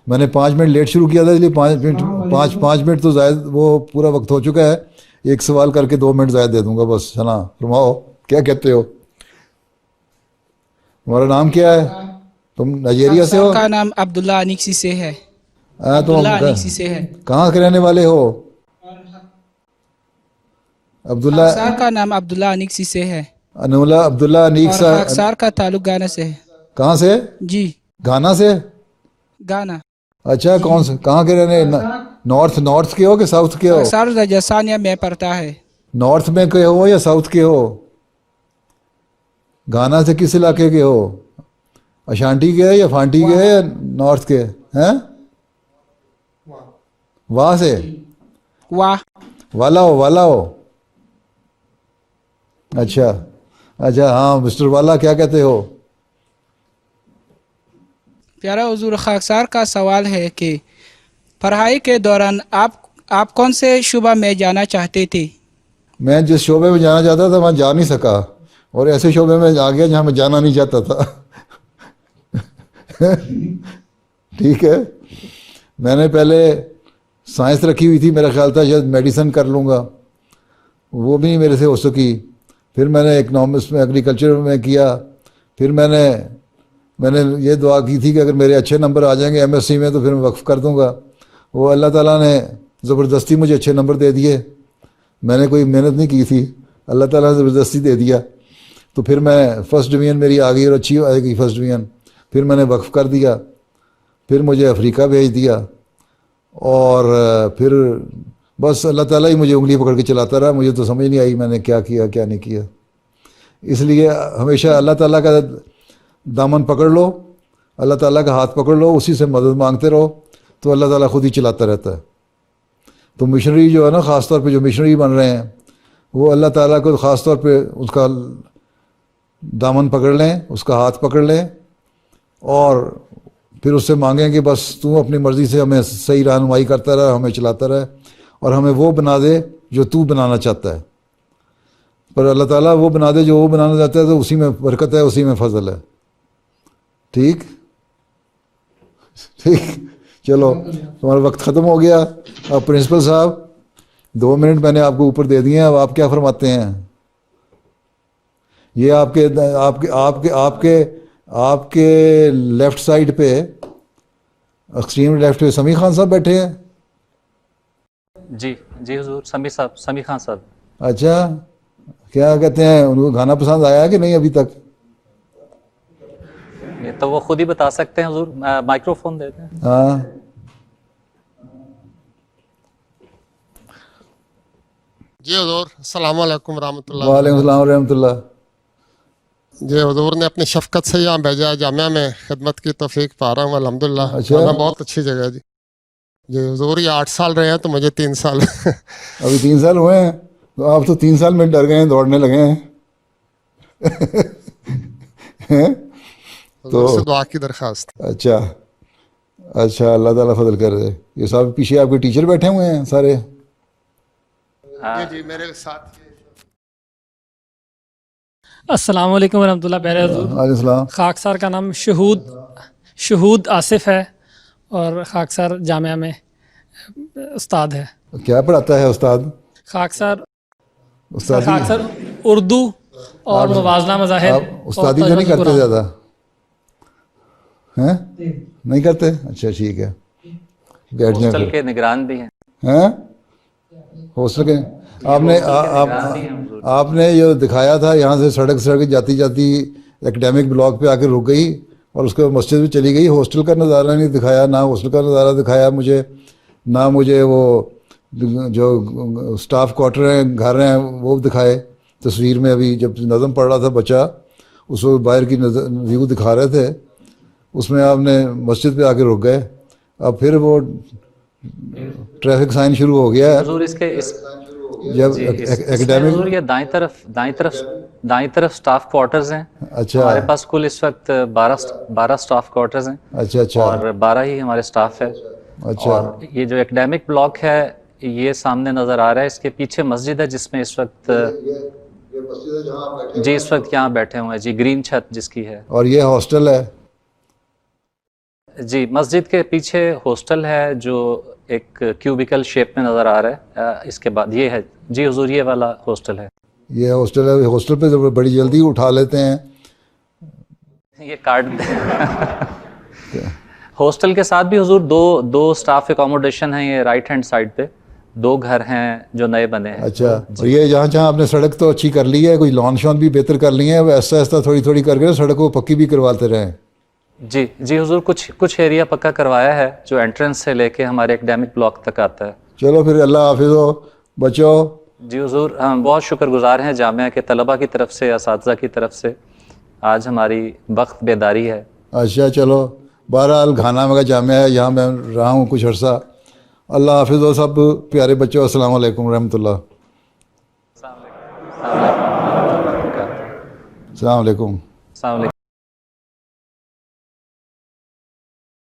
میں نے 5 minute late شروع کیا تھا، اس لیے 5 منٹ تو زائد وہ پورا وقت ہو چکا ہے. ایک سوال کر کے 2 منٹ زائد دے دوں گا بس. ہے نا؟ فرماؤ کیا کہتے ہو؟ تمہارا نام کیا ہے؟ تم نائجیریا سے ہو؟ کا نام عبداللہ انیکسی سے ہے. تم عبداللہ انیکسی سے ہے. کہاں کے رہنے والے ہو؟ عبداللہ خاکسار کا نام عبداللہ انیکسی سے ہے. انولا عبداللہ انیک اور سا. خاکسار کا تعلق گانا سے ہے. کہاں سے؟ جی گانا سے. گانا. اچھا کون سے کہاں کے رہنے؟ نارتھ کے ہو کہ ساؤتھ کے ہو؟ خاکسار راجستھان میں پڑتا ہے. نارتھ میں کے ہو یا ساؤتھ کے ہو؟ گانا سے کس علاقے کے ہو؟ اشانٹی کے ہے یا فانٹی کے ہے یا نارتھ کے ہیں؟ وہاں سے واہ والا ہو. اچھا ہاں مسٹر والا کیا کہتے ہو؟ پیارا حضور، خاکسار کا سوال ہے کہ پڑھائی کے دوران آپ کون سے شعبہ میں جانا چاہتے تھے؟ میں جس شعبے میں جانا چاہتا تھا وہاں جا نہیں سکا، اور ایسے شعبے میں آ گیا جہاں میں جانا نہیں چاہتا تھا. ٹھیک ہے. میں نے پہلے سائنس رکھی ہوئی تھی، میرا خیال تھا شاید میڈیسن کر لوں گا، وہ بھی نہیں میرے سے ہو سکی. پھر میں نے اکنامکس میں ایگریکلچر میں کیا. پھر میں نے یہ دعا کی تھی کہ اگر میرے اچھے نمبر آ جائیں گے ایم ایس سی میں تو پھر میں وقف کر دوں گا. وہ اللہ تعالیٰ نے زبردستی مجھے اچھے نمبر دے دیے. میں نے کوئی محنت نہیں کی تھی، اللہ تعالیٰ نے زبردستی دے دیا. تو پھر میں فرسٹ ڈویژن میری آ گئی اور اچھی آئے گی فرسٹ ڈویژن. پھر میں نے وقف کر دیا. پھر مجھے افریقہ بھیج دیا، اور پھر بس اللہ تعالیٰ ہی مجھے انگلی پکڑ کے چلاتا رہا. مجھے تو سمجھ نہیں آئی میں نے کیا کیا کیا نہیں کیا. اس لیے ہمیشہ اللہ تعالیٰ کا دامن پکڑ لو، اللہ تعالیٰ کا ہاتھ پکڑ لو، اسی سے مدد مانگتے رہو تو اللہ تعالیٰ خود ہی چلاتا رہتا ہے. تو مشنری جو ہے نا، خاص طور پہ جو مشنری بن رہے ہیں، وہ اللہ تعالیٰ کو خاص طور پہ اس کا دامن پکڑ لیں، اس کا ہاتھ پکڑ لیں، اور پھر اس سے مانگیں کہ بس تو اپنی مرضی سے ہمیں صحیح رہنمائی کرتا رہے، ہمیں چلاتا رہے، اور ہمیں وہ بنا دے جو تو بنانا چاہتا ہے. پر اللہ تعالیٰ وہ بنا دے جو وہ بنانا چاہتا ہے، تو اسی میں برکت ہے، اسی میں فضل ہے. ٹھیک چلو تمہارا وقت ختم ہو گیا. اب پرنسپل صاحب 2 منٹ میں نے آپ کو اوپر دے دیے ہیں، اب آپ کیا فرماتے ہیں؟ یہ آپ کے لیفٹ سائڈ پہ، ایکسٹریم لیفٹ پہ سمیع خان صاحب بیٹھے ہیں. جی حضور، سمیع خان صاحب. اچھا کیا کہتے ہیں، ان کو گانا پسند آیا کہ نہیں ابھی تک؟ یہ تو وہ خود ہی بتا سکتے ہیں حضور. مائکرو فون دیتے ہیں. ہاں جی حضور، السلام علیکم ورحمۃ اللہ. وعلیکم السلام ورحمۃ اللہ. جی حضور نے اپنی شفقت سے یہاں بھیجا ہے، جامعہ میں خدمت کی توفیق پا رہا ہوں الحمدللہ. اچھا. جامعہ بہت اچھی جگہ ہے. جی حضور یہ 8 سال رہے ہیں تو مجھے 3 سال. ابھی 3 سال ہوئے ہیں، تو آپ تو 3 سال میں ڈر گئے ہیں، دوڑنے لگے ہیں. حضور سے دعا کی درخواست. اچھا اللہ تعالیٰ فضل کر رہے. یہ صاحب پیچھے آپ کے ٹیچر بیٹھے ہوئے ہیں سارے؟ جی میرے ساتھ. السلام علیکم ورحمۃ اللہ. پہلے علیہ السلام. خاکسار کا نام شہود آصف ہے، اور خاکسار جامعہ میں استاد ہے. کیا پڑھاتا ہے استاد؟ خاکسار استاد اردو اور موازنہ مذاہب. آپ استادی تو نہیں کرتے زیادہ ہیں؟ نہیں کرتے؟ اچھا ٹھیک ہے، بیٹھ جائیں. ہاسٹل کے نگران بھی ہیں. ہیں ہاسٹل کے آپ نے جو دکھایا تھا یہاں سے سڑک جاتی ایکڈیمک بلاک پہ آ کے رک گئی، اور اس کے بعد مسجد بھی چلی گئی. ہاسٹل کا نظارہ نہیں دکھایا، نہ ہاسٹل کا نظارہ دکھایا مجھے، نہ مجھے وہ جو اسٹاف کوارٹر ہیں، گھر ہیں، وہ دکھائے تصویر میں. ابھی جب نظم پڑھ رہا تھا بچہ، اس وقت باہر کی ویو دکھا رہے تھے، اس میں آپ نے مسجد پہ آ کے رک گئے. اب پھر وہ ٹریفک سائن شروع ہو گیا ہے. حضور اس جب حضور یہ دائیں طرف سٹاف کوارٹرز ہیں. اچھا ہمارے پاس کل اس وقت 12 سٹاف کوارٹرز ہیں. اچھا اور 12 ہی ہمارے سٹاف ہے. اچھا. اور یہ جو ایکڈیمک بلاک ہے یہ سامنے نظر آ رہا ہے، اس کے پیچھے مسجد ہے جس میں اس وقت یہاں بیٹھے ہوئے ہیں. جی گرین چھت جس کی ہے. اور یہ ہاسٹل ہے. جی مسجد کے پیچھے ہاسٹل ہے جو ایک کیوبیکل شیپ میں نظر آ رہا ہے. اس کے بعد یہ ہے جی حضور یہ والا ہاسٹل ہے. یہ ہاسٹل ہے. ہاسٹل پہ تو بڑی جلدی اٹھا لیتے ہیں. یہ کارڈ ہاسٹل کے ساتھ بھی حضور دو سٹاف اکوموڈیشن ہیں. یہ رائٹ ہینڈ سائڈ پہ 2 گھر ہیں جو نئے بنے ہیں. اچھا اور یہ جہاں آپ نے سڑک تو اچھی کر لی ہے, کوئی لان شان بھی بہتر کر لی ہے, وہ ایسا ایسا تھوڑی کر کے سڑک کو پکی بھی کرواتے رہیں. جی حضور کچھ ایریا پکا کروایا ہے جو انٹرنس سے لے کے ہمارے ایکڈیمک بلاک تک آتا ہے. چلو پھر اللہ حافظ ہو بچو. جی حضور ہم بہت شکر گزار ہیں جامعہ کے طلبہ کی طرف سے, اساتذہ کی طرف سے. آج ہماری وقت بیداری ہے. اچھا چلو بہرحال گھانا میں کا جامعہ ہے, یہاں میں رہا ہوں کچھ عرصہ. اللہ حافظ ہو سب پیارے بچوں. السلام علیکم ورحمۃ اللہ. السلام علیکم. السلام علیکم.